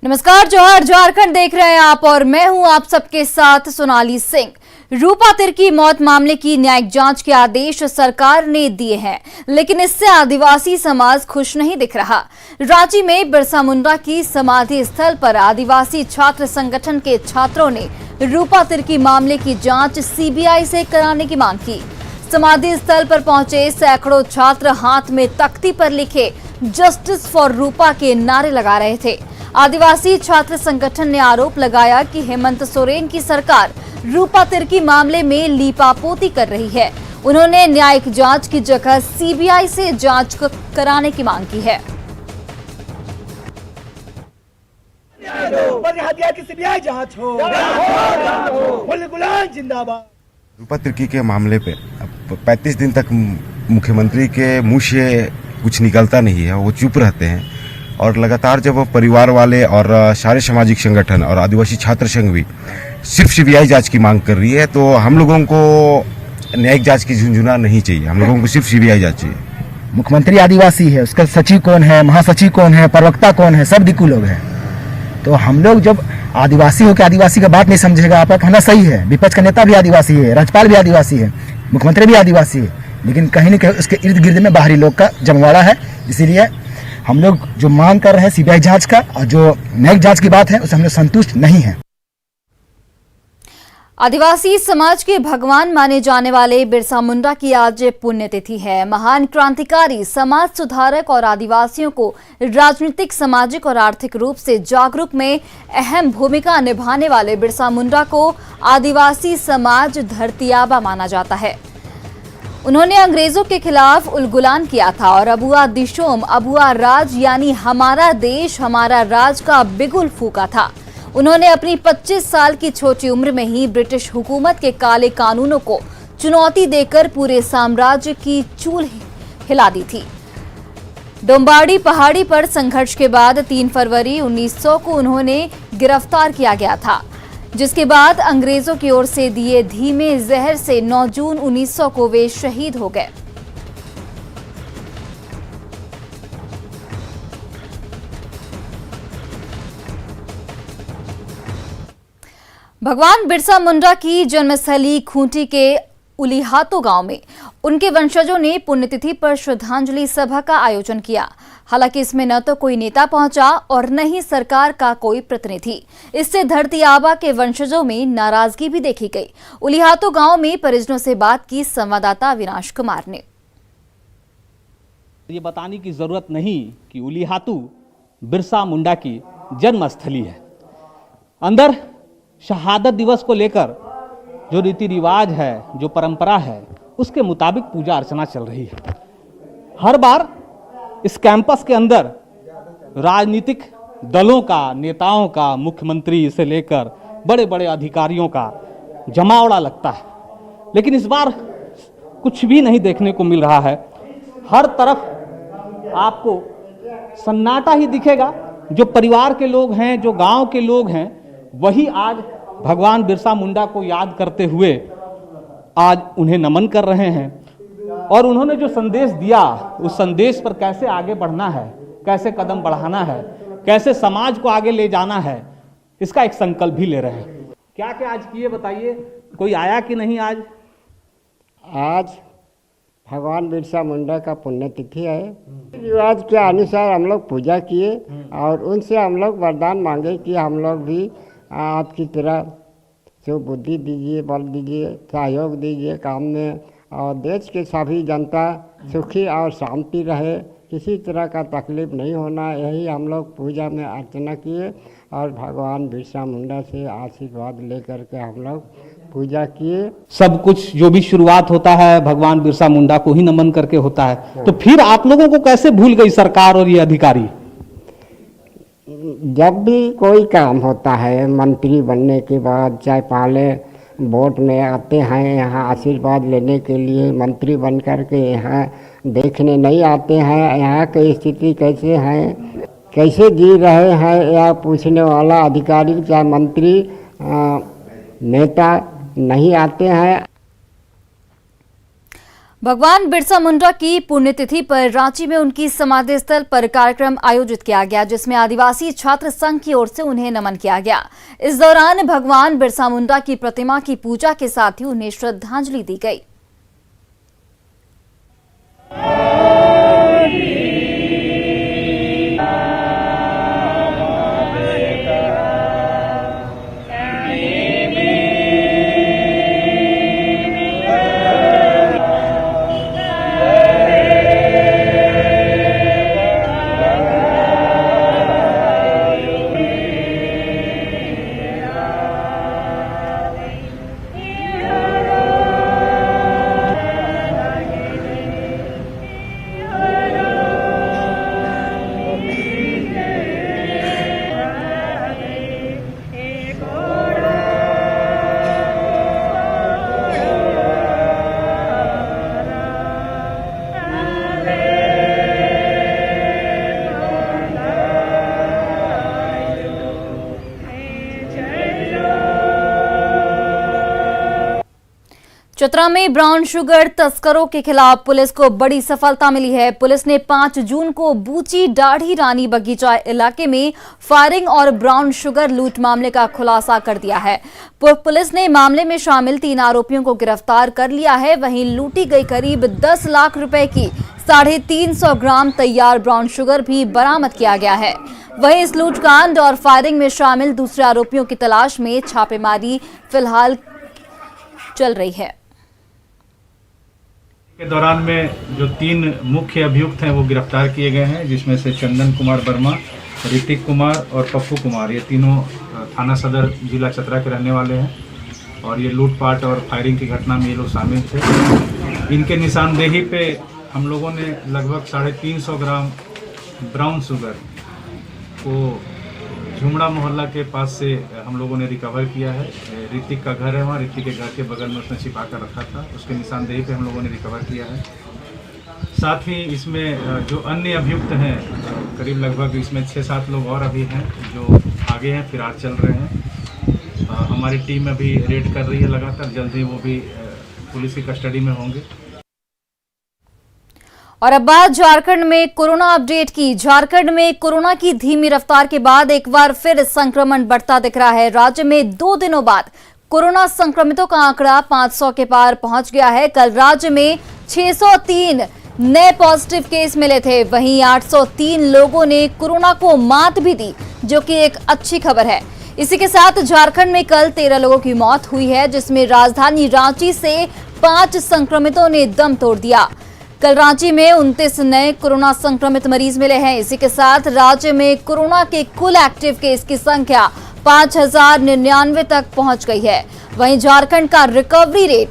नमस्कार, जोहर झारखंड देख रहे हैं आप और मैं हूं आप सबके साथ सोनाली सिंह। रूपा तिर्की मौत मामले की न्यायिक जांच के आदेश सरकार ने दिए हैं, लेकिन इससे आदिवासी समाज खुश नहीं दिख रहा। रांची में बिरसा मुंडा की समाधि स्थल पर आदिवासी छात्र संगठन के छात्रों ने रूपा तिर्की मामले की जांच सीबीआई से कराने की मांग की। समाधि स्थल पर पहुंचे सैकड़ों छात्र हाथ में तख्ती पर लिखे जस्टिस फॉर रूपा के नारे लगा रहे थे। आदिवासी छात्र संगठन ने आरोप लगाया कि हेमंत सोरेन की सरकार रूपा तिर्की मामले में लीपापोती कर रही है। उन्होंने न्यायिक जांच की जगह सीबीआई से जांच कराने की मांग की है। रूपा तिर्की के मामले पे 35 दिन तक मुख्यमंत्री के मुंह से कुछ निकलता नहीं है, वो चुप रहते हैं। और लगातार जब परिवार वाले और सारे सामाजिक संगठन और आदिवासी छात्र संघ भी सिर्फ सीबीआई जांच की मांग कर रही है, तो हम लोगों को न्यायिक जांच की झुंझुना नहीं चाहिए। हम लोगों को सिर्फ सीबीआई जांच चाहिए। मुख्यमंत्री आदिवासी है, उसका सचिव कौन है, महासचिव कौन है, प्रवक्ता कौन है, सब दिक्कू लोग हैं। तो हम लोग जब आदिवासी होकर आदिवासी का बात नहीं समझेगा, आपका कहना सही है। विपक्ष का नेता भी आदिवासी है, राज्यपाल भी आदिवासी है, मुख्यमंत्री भी आदिवासी है, लेकिन कहीं न कहीं उसके इर्द गिर्द में बाहरी लोग का जमवाड़ा है। इसीलिए हम लोग जो मांग कर रहे हैं सीबीआई जांच का, और जो न्यायिक जांच की बात है उससे हम लोग संतुष्ट नहीं है। आदिवासी समाज के भगवान माने जाने वाले बिरसा मुंडा की आज पुण्यतिथि है। महान क्रांतिकारी, समाज सुधारक और आदिवासियों को राजनीतिक, सामाजिक और आर्थिक रूप से जागरूक में अहम भूमिका निभाने वाले बिरसा मुंडा को आदिवासी समाज धरती आबा माना जाता है। उन्होंने अंग्रेजों के खिलाफ उलगुलान किया था और अबुआ दिशोम, अबुआ राज यानी हमारा देश हमारा राज का बिगुल फूका था। उन्होंने अपनी 25 साल की छोटी उम्र में ही ब्रिटिश हुकूमत के काले कानूनों को चुनौती देकर पूरे साम्राज्य की चूल हिला दी थी। डोम्बाड़ी पहाड़ी पर संघर्ष के बाद 3 फरवरी 1900 को उन्होंने गिरफ्तार किया गया था, जिसके बाद अंग्रेजों की ओर से दिए धीमे जहर से 9 जून 1900 को वे शहीद हो गए। भगवान बिरसा मुंडा की जन्मस्थली खूंटी के उलीहातू गांव में उनके वंशजों ने पुण्यतिथि पर श्रद्धांजलि सभा का आयोजन किया। हालांकि इसमें न तो कोई नेता पहुंचा और न ही सरकार का कोई प्रतिनिधि। इससे धरती आबा के वंशजों में नाराजगी भी देखी गई। उलीहातू गांव में परिजनों से बात की संवाददाता अविनाश कुमार ने। ये बताने की जरूरत नहीं कि उलीहातू बिरसा मुंडा की जन्मस्थली है। अंदर शहादत दिवस को लेकर जो रीति रिवाज है, जो परंपरा है, उसके मुताबिक पूजा अर्चना चल रही है। हर बार इस कैंपस के अंदर राजनीतिक दलों का, नेताओं का, मुख्यमंत्री से लेकर बड़े बड़े अधिकारियों का जमावड़ा लगता है, लेकिन इस बार कुछ भी नहीं देखने को मिल रहा है। हर तरफ आपको सन्नाटा ही दिखेगा। जो परिवार के लोग हैं, जो गांव के लोग हैं, वही आज भगवान बिरसा मुंडा को याद करते हुए आज उन्हें नमन कर रहे हैं। और उन्होंने जो संदेश दिया, उस संदेश पर कैसे आगे बढ़ना है, कैसे कदम बढ़ाना है, कैसे समाज को आगे ले जाना है, इसका एक संकल्प भी ले रहे हैं। क्या क्या आज किए बताइए, कोई आया कि नहीं? आज भगवान बिरसा मुंडा का पुण्यतिथि है। रिवाज के अनुसार हम लोग पूजा किए और उनसे हम लोग वरदान मांगे कि हम लोग भी आपकी तरह जो बुद्धि दीजिए, बल दीजिए, सहयोग दीजिए काम में, और देश के सभी जनता सुखी और शांति रहे, किसी तरह का तकलीफ नहीं होना, यही हम लोग पूजा में अर्चना किए और भगवान बिरसा मुंडा से आशीर्वाद लेकर के हम लोग पूजा किए। सब कुछ जो भी शुरुआत होता है भगवान बिरसा मुंडा को ही नमन करके होता है, तो फिर आप लोगों को कैसे भूल गई सरकार और ये अधिकारी? जब भी कोई काम होता है, मंत्री बनने के बाद, चाहे पहले वोट में आते हैं यहाँ आशीर्वाद लेने के लिए, मंत्री बन कर के यहाँ देखने नहीं आते हैं यहाँ की स्थिति कैसे है, कैसे जी रहे हैं, या पूछने वाला अधिकारी चाहे मंत्री नेता नहीं आते हैं। भगवान बिरसा मुंडा की पुण्यतिथि पर रांची में उनकी समाधि स्थल पर कार्यक्रम आयोजित किया गया, जिसमें आदिवासी छात्र संघ की ओर से उन्हें नमन किया गया। इस दौरान भगवान बिरसा मुंडा की प्रतिमा की पूजा के साथ ही उन्हें श्रद्धांजलि दी गई। चतरा में ब्राउन शुगर तस्करों के खिलाफ पुलिस को बड़ी सफलता मिली है। पुलिस ने 5 जून को बूची दाढ़ी रानी बगीचा इलाके में फायरिंग और ब्राउन शुगर लूट मामले का खुलासा कर दिया है। पुलिस ने मामले में शामिल 3 आरोपियों को गिरफ्तार कर लिया है। वहीं लूटी गई करीब 10 लाख रुपए की 350 ग्राम तैयार ब्राउन शुगर भी बरामद किया गया है। वहीं इस लूटकांड और फायरिंग में शामिल दूसरे आरोपियों की तलाश में छापेमारी फिलहाल चल रही है। के दौरान में जो 3 मुख्य अभियुक्त हैं वो गिरफ्तार किए गए हैं, जिसमें से चंदन कुमार वर्मा, ऋतिक कुमार और पप्पू कुमार, ये तीनों थाना सदर जिला चतरा के रहने वाले हैं और ये लूटपाट और फायरिंग की घटना में ये लोग शामिल थे। इनके निशानदेही पे हम लोगों ने लगभग 350 ग्राम ब्राउन शुगर को झुमड़ा मोहल्ला के पास से हम लोगों ने रिकवर किया है। ऋतिक का घर है वहाँ, ऋतिक के घर के बगल में उसने छिपा कर रखा था, उसके निशानदेही पे हम लोगों ने रिकवर किया है। साथ ही इसमें जो अन्य अभियुक्त हैं, करीब लगभग इसमें 6-7 लोग और अभी हैं जो आगे हैं, फिरार चल रहे हैं। हमारी टीम अभी रेड कर रही है लगातार, जल्दी वो भी पुलिस की कस्टडी में होंगे। और अब बात झारखंड में कोरोना अपडेट की। झारखंड में कोरोना की धीमी रफ्तार के बाद एक बार फिर संक्रमण बढ़ता दिख रहा है। राज्य में 2 दिनों बाद कोरोना संक्रमितों का आंकड़ा 500 के पार पहुंच गया है। कल राज्य में 603 नए पॉजिटिव केस मिले थे। वहीं 803 लोगों ने कोरोना को मात भी दी, जो कि एक अच्छी खबर है। इसी के साथ झारखंड में कल 13 लोगों की मौत हुई है, जिसमें राजधानी रांची से 5 संक्रमितों ने दम तोड़ दिया। कल रांची में 29 नए कोरोना संक्रमित मरीज मिले हैं। इसी के साथ राज्य में कोरोना के कुल एक्टिव केस की संख्या 5099 तक पहुंच गई है। वहीं झारखंड का रिकवरी रेट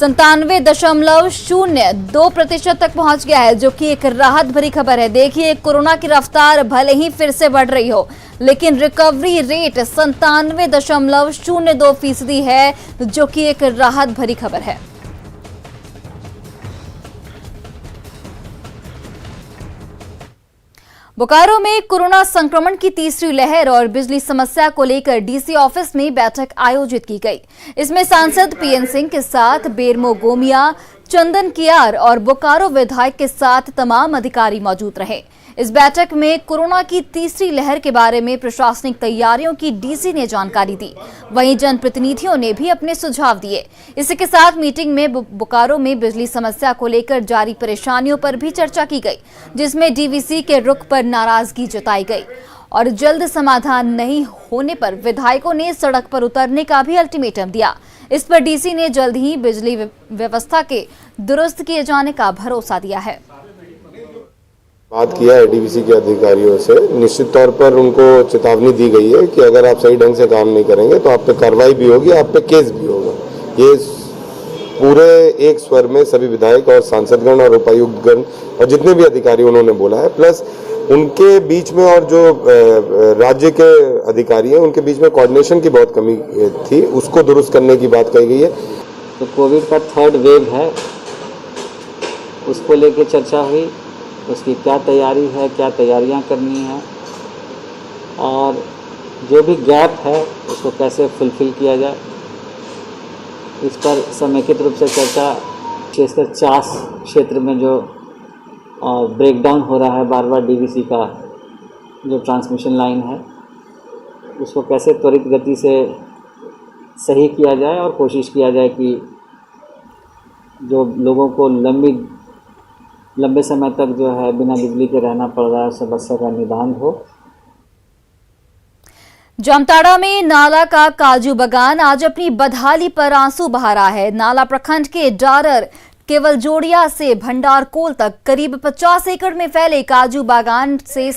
97.02% तक पहुंच गया है, जो कि एक राहत भरी खबर है। देखिए, कोरोना की रफ्तार भले ही फिर से बढ़ रही हो, लेकिन रिकवरी रेट 97.02% है, जो कि एक राहत भरी खबर है। बोकारो में कोरोना संक्रमण की तीसरी लहर और बिजली समस्या को लेकर डीसी ऑफिस में बैठक आयोजित की गई। इसमें सांसद पीएन सिंह के साथ बेरमो गोमिया, चंदन कियार और बोकारो विधायक के साथ तमाम अधिकारी मौजूद रहे। इस बैठक में कोरोना की तीसरी लहर के बारे में प्रशासनिक तैयारियों की डीसी ने जानकारी दी। वहीं जनप्रतिनिधियों ने भी अपने सुझाव दिए। इसी के साथ मीटिंग में बोकारो में बिजली समस्या को लेकर जारी परेशानियों पर भी चर्चा की गई, जिसमें डीवीसी के रुख पर नाराजगी जताई गई और जल्द समाधान नहीं होने पर विधायकों ने सड़क पर उतरने का भी अल्टीमेटम दिया। इस पर डीसी ने जल्द ही बिजली व्यवस्था के दुरुस्त किए जाने का भरोसा दिया है। बात किया है डीवीसी के अधिकारियों से, निश्चित तौर पर उनको चेतावनी दी गई है कि अगर आप सही ढंग से काम नहीं करेंगे तो आप पे कार्रवाई भी होगी, आप पे केस भी होगा। ये पूरे एक स्वर में सभी विधायक और सांसदगण और उपायुक्तगण और जितने भी अधिकारी उन्होंने बोला है, प्लस उनके बीच में और जो राज्य के अधिकारी हैं उनके बीच में कोऑर्डिनेशन की बहुत कमी थी, उसको दुरुस्त करने की बात कही गई है। तो कोविड का 3rd वेव है, उसको लेके चर्चा हुई, उसकी क्या तैयारी है, क्या तैयारियां करनी है और जो भी गैप है उसको कैसे फुलफिल किया जाए, इस पर समेकित रूप से चर्चा विशेषकर चास क्षेत्र में जो ब्रेकडाउन हो रहा है बार बार डीवीसी का जो ट्रांसमिशन लाइन है, उसको कैसे त्वरित गति से सही किया जाए और कोशिश किया जाए कि जो लोगों को लंबे समय तक जो है बिना बिजली के रहना पड़ रहा है, समस्या का निदान हो। जामताड़ा में नाला का काजू बागान आज अपनी बदहाली पर आंसू बहा रहा है। नाला प्रखंड के डारर केवल जोड़िया से भंडारकोल तक करीब 50 एकड़ में फैले काजू बागान से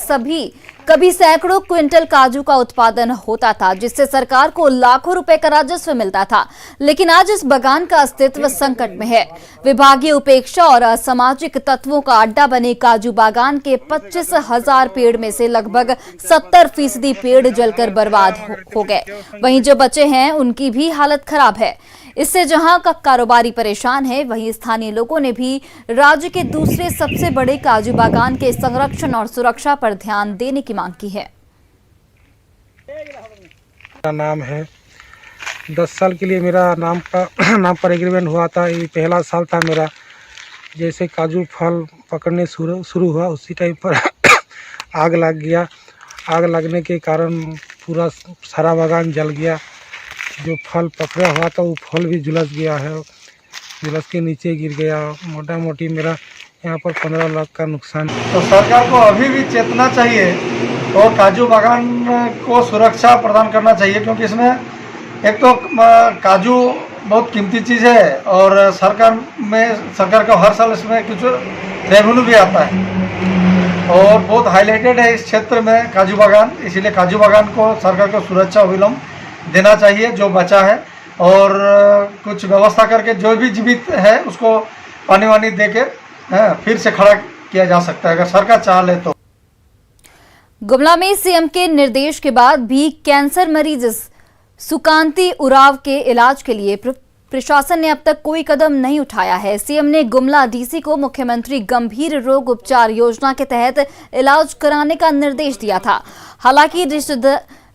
कभी सैकड़ों क्विंटल काजू का उत्पादन होता था, जिससे सरकार को लाखों रुपए का राजस्व मिलता था। लेकिन आज इस बागान का अस्तित्व संकट में है। विभागीय उपेक्षा और असामाजिक तत्वों का अड्डा बने काजू बागान के 25,000 पेड़ में से लगभग 70% पेड़ जलकर बर्बाद हो गए। वहीं जो बचे हैं उनकी भी हालत खराब है। इससे जहां का कारोबारी परेशान है, वहीं स्थानीय लोगों ने भी राज्य के दूसरे सबसे बड़े काजू बागान के संरक्षण और सुरक्षा पर ध्यान देने की मांग की है। मेरा नाम है 10 साल के लिए मेरा नाम पर एग्रीमेंट हुआ था। ये पहला साल था मेरा। जैसे काजू फल पकड़ने शुरू हुआ उसी टाइम पर आग लग गया। आग लगने के कारण पूरा सारा बागान जल गया। जो फल पकड़ा हुआ था वो फल भी झुलस गया है, झुलस के नीचे गिर गया। मोटा मोटी मेरा यहाँ पर 15 लाख का नुकसान। तो सरकार को अभी भी चेतना चाहिए और काजू बागान को सुरक्षा प्रदान करना चाहिए, क्योंकि इसमें एक तो काजू बहुत कीमती चीज़ है और सरकार का हर साल इसमें कुछ रेवेन्यू भी आता है और बहुत हाईलाइटेड है इस क्षेत्र में काजू बागान। इसीलिए काजू बागान को सरकार को सुरक्षा अविलंब देना चाहिए जो बचा है, और कुछ व्यवस्था करके जो भी जीवित है उसको पानी वानी देके फिर से खड़ा किया जा सकता है अगर सरकार चाह ले तो। गुमला में सीएम के निर्देश के बाद भी कैंसर मरीज सुकांति उराव के इलाज के लिए प्रशासन ने अब तक कोई कदम नहीं उठाया है। सीएम ने गुमला डीसी को मुख्यमंत्री गंभीर रोग उपचार योजना के तहत इलाज कराने का निर्देश दिया था। हालांकि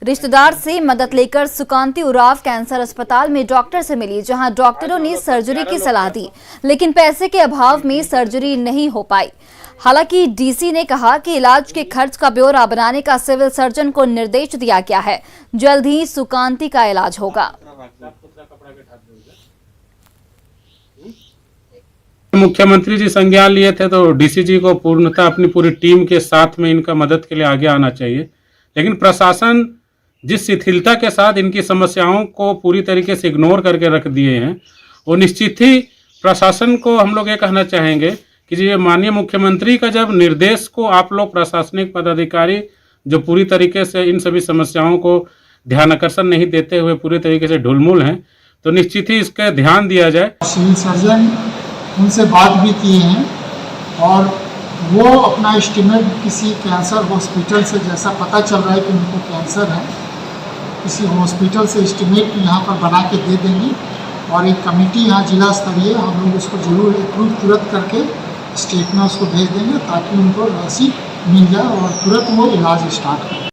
रिश्तेदार से मदद लेकर सुकांति उराव कैंसर अस्पताल में डॉक्टर से मिली, जहां डॉक्टरों ने सर्जरी की सलाह दी, लेकिन पैसे के अभाव में सर्जरी नहीं हो पाई। हालांकि डीसी ने कहा कि इलाज के खर्च का ब्यौरा बनाने का सिविल सर्जन को निर्देश दिया गया है। जल्द ही सुकांति का इलाज होगा। मुख्यमंत्री जी संज्ञान लिए थे तो डीसी जी को पूर्णतः अपनी पूरी टीम के साथ में इनका मदद के लिए आगे आना चाहिए। लेकिन प्रशासन जिस शिथिलता के साथ इनकी समस्याओं को पूरी तरीके से इग्नोर करके रख दिए हैं, वो निश्चित ही प्रशासन को हम लोग ये कहना चाहेंगे कि ये माननीय मुख्यमंत्री का जब निर्देश को आप लोग प्रशासनिक पदाधिकारी जो पूरी तरीके से इन सभी समस्याओं को ध्यान आकर्षण नहीं देते हुए पूरी तरीके से ढुलमुल हैं, तो निश्चित ही इसका ध्यान दिया जाए। सिविल सर्जन उनसे बात भी किए हैं और वो अपना एस्टिमेट किसी कैंसर हॉस्पिटल से, जैसा पता चल रहा है कि उनको कैंसर है, किसी हॉस्पिटल से एस्टिमेट यहाँ पर बना के दे देंगे और एक कमेटी यहाँ जिला स्तरीय हम लोग उसको जरूर अप्रूव तुरंत करके स्टेट में उसको भेज देंगे ताकि उनको राशि मिल जाए और तुरंत वो इलाज स्टार्ट करें।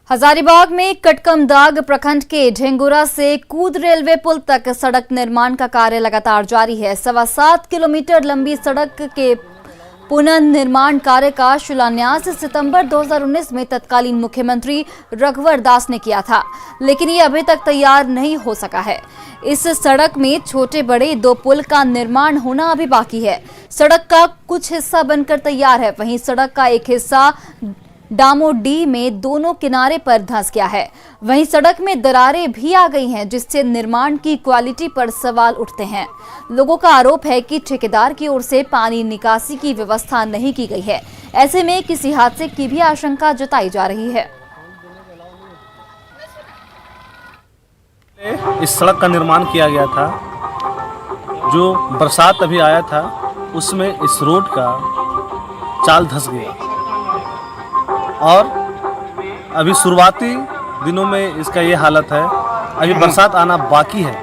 हजारीबाग में कटकमदाग प्रखंड के ढेंगुरा से कूद रेलवे पुल तक सड़क निर्माण का कार्य लगातार जारी है। 7.25 किलोमीटर लंबी सड़क के पुनर्निर्माण कार्य का शिलान्यास सितंबर 2019 में तत्कालीन मुख्यमंत्री रघुवर दास ने किया था, लेकिन ये अभी तक तैयार नहीं हो सका है। इस सड़क में छोटे बड़े 2 पुल का निर्माण होना अभी बाकी है। सड़क का कुछ हिस्सा बनकर तैयार है, वहीं सड़क का एक हिस्सा डामोडी में दोनों किनारे पर धंस गया है। वहीं सड़क में दरारें भी आ गई हैं, जिससे निर्माण की क्वालिटी पर सवाल उठते हैं। लोगों का आरोप है कि ठेकेदार की ओर से पानी निकासी की व्यवस्था नहीं की गई है। ऐसे में किसी हादसे की भी आशंका जताई जा रही है। इस सड़क का निर्माण किया गया था, जो बरसात अभी आया था उसमें इस रोड का चाल धंस गया और अभी शुरुआती दिनों में इसका ये हालत है। अभी बरसात आना बाकी है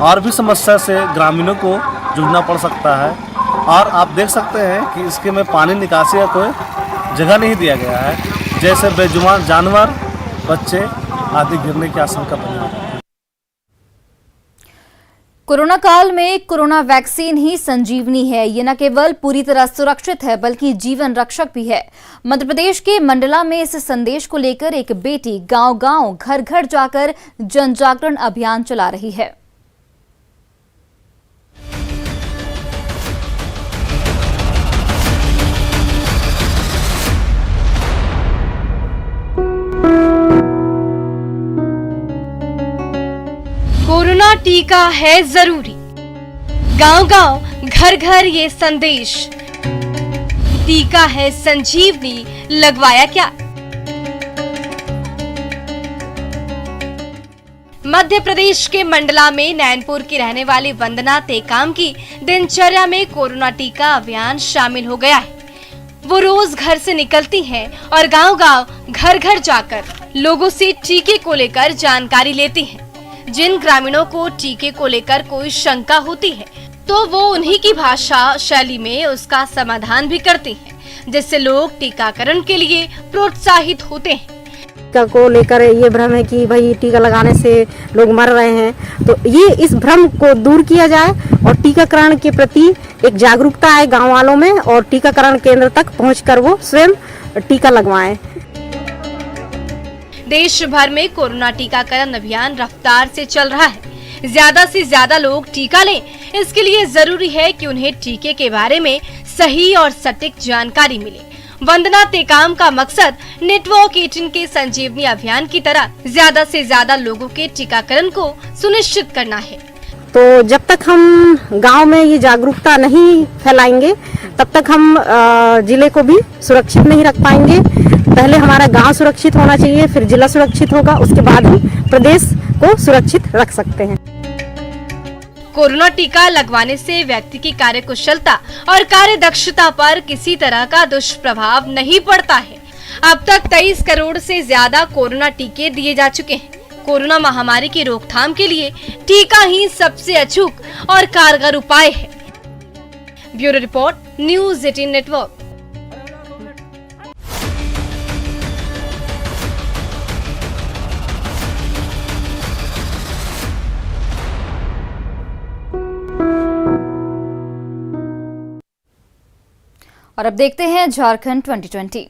और भी समस्या से ग्रामीणों को जूझना पड़ सकता है। और आप देख सकते हैं कि इसके में पानी निकासी का कोई जगह नहीं दिया गया है, जैसे बेजुबान जानवर, बच्चे आदि गिरने की आशंका बनी है। कोरोना काल में कोरोना वैक्सीन ही संजीवनी है। ये न केवल पूरी तरह सुरक्षित है बल्कि जीवन रक्षक भी है। मध्य प्रदेश के मंडला में इस संदेश को लेकर एक बेटी गांव-गांव, घर-घर जाकर जन जागरण अभियान चला रही है। कोरोना टीका है जरूरी, गांव-गांव, घर-घर ये संदेश। टीका है संजीवनी, लगवाया क्या? मध्य प्रदेश के मंडला में नैनपुर की रहने वाली वंदना टेकाम की दिनचर्या में कोरोना टीका अभियान शामिल हो गया है। वो रोज घर से निकलती हैं और गांव-गांव, घर-घर जाकर लोगों से टीके को लेकर जानकारी लेती हैं। जिन ग्रामीणों को टीके को लेकर कोई शंका होती है तो वो उन्हीं की भाषा शैली में उसका समाधान भी करती हैं, जिससे लोग टीकाकरण के लिए प्रोत्साहित होते हैं। टीका को लेकर ये भ्रम है कि भाई टीका लगाने से लोग मर रहे हैं, तो ये इस भ्रम को दूर किया जाए और टीकाकरण के प्रति एक जागरूकता आए गाँव वालों में और टीकाकरण केंद्र तक पहुँचकर वो स्वयं टीका लगवाएं। देश भर में कोरोना टीकाकरण अभियान रफ्तार से चल रहा है। ज्यादा से ज्यादा लोग टीका लें, इसके लिए जरूरी है कि उन्हें टीके के बारे में सही और सटीक जानकारी मिले। वंदना टेकाम का मकसद नेटवर्क 18 के संजीवनी अभियान की तरह ज्यादा से ज्यादा लोगों के टीकाकरण को सुनिश्चित करना है। तो जब तक हम गांव में ये जागरूकता नहीं फैलाएंगे तब तक हम जिले को भी सुरक्षित नहीं रख पाएंगे। पहले हमारा गांव सुरक्षित होना चाहिए, फिर जिला सुरक्षित होगा, उसके बाद ही प्रदेश को सुरक्षित रख सकते हैं। कोरोना टीका लगवाने से व्यक्ति की कार्यकुशलता और कार्यदक्षता पर किसी तरह का दुष्प्रभाव नहीं पड़ता है। अब तक 23 करोड़ से ज्यादा कोरोना टीके दिए जा चुके हैं। कोरोना महामारी की रोकथाम के लिए टीका ही सबसे अचूक और कारगर उपाय है। Bureau report, news 18 network. और अब देखते हैं झारखंड 2020।